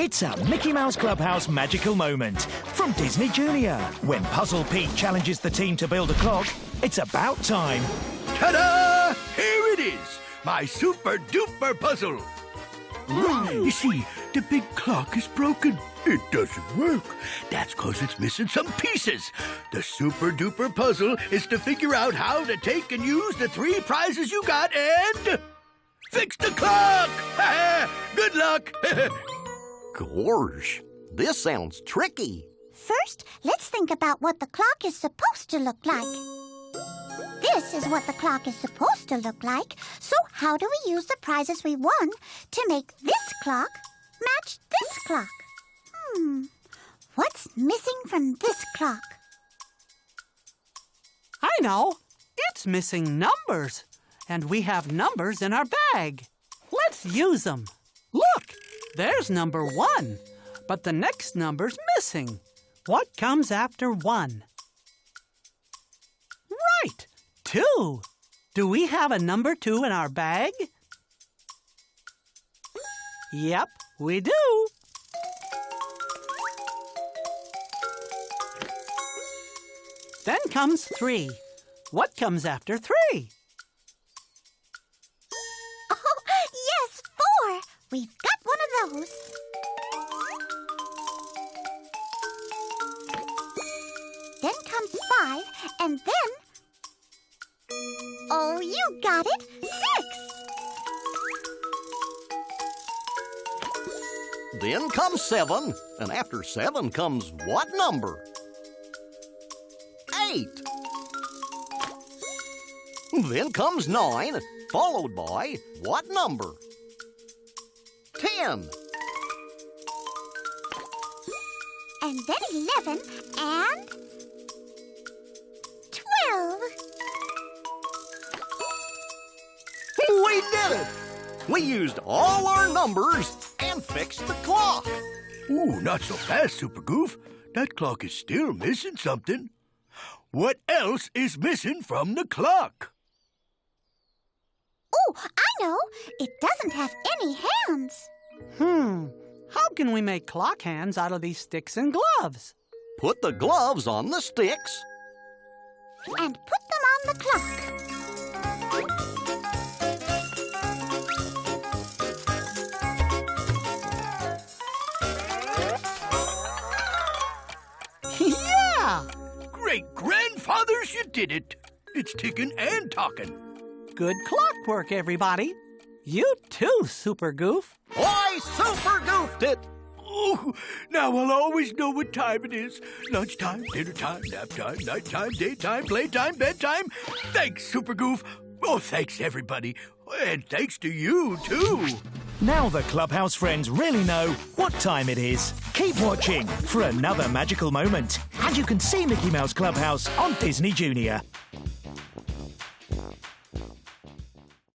It's a Mickey Mouse Clubhouse magical moment from Disney Junior. When Puzzle Pete challenges the team to build a clock, it's about time. Ta-da! Here it is, my super-duper puzzle. You see, the big clock is broken. It doesn't work. That's because it's missing some pieces. The super-duper puzzle is to figure out how to take and use the 3 prizes you got and fix the clock! Good luck! Gosh, this sounds tricky. First, let's think about what the clock is supposed to look like. This is what the clock is supposed to look like. So how do we use the prizes we won to make this clock match this clock? What's missing from this clock? I know. It's missing numbers. And we have numbers in our bag. Let's use them. Look, there's number 1. But the next number's missing. What comes after 1? Right, 2. Do we have a number 2 in our bag? Yep, we do. Then comes 3. What comes after 3? Oh, yes, 4. We've got one of those. Then comes 5, and then... Oh, you got it! 6! Then comes 7, and after 7 comes what number? 8. Then comes 9, followed by what number? 10. And then 11, and... 12. We did it! We used all our numbers and fixed the clock. Ooh, not so fast, Super Goof. That clock is still missing something. What else is missing from the clock? Oh, I know! It doesn't have any hands. How can we make clock hands out of these sticks and gloves? Put the gloves on the sticks. And put them on the clock. Yeah! Great-grandfathers, you did it. It's ticking and talking. Good clockwork, everybody. You too, Super Goof. I super goofed it. Oh, now I'll always know what time it is. Lunchtime, dinner time, nap time, nighttime, daytime, playtime, bedtime. Thanks, Super Goof. Oh, thanks, everybody. And thanks to you, too. Now the Clubhouse friends really know what time it is. Keep watching for another magical moment. And you can see Mickey Mouse Clubhouse on Disney Junior.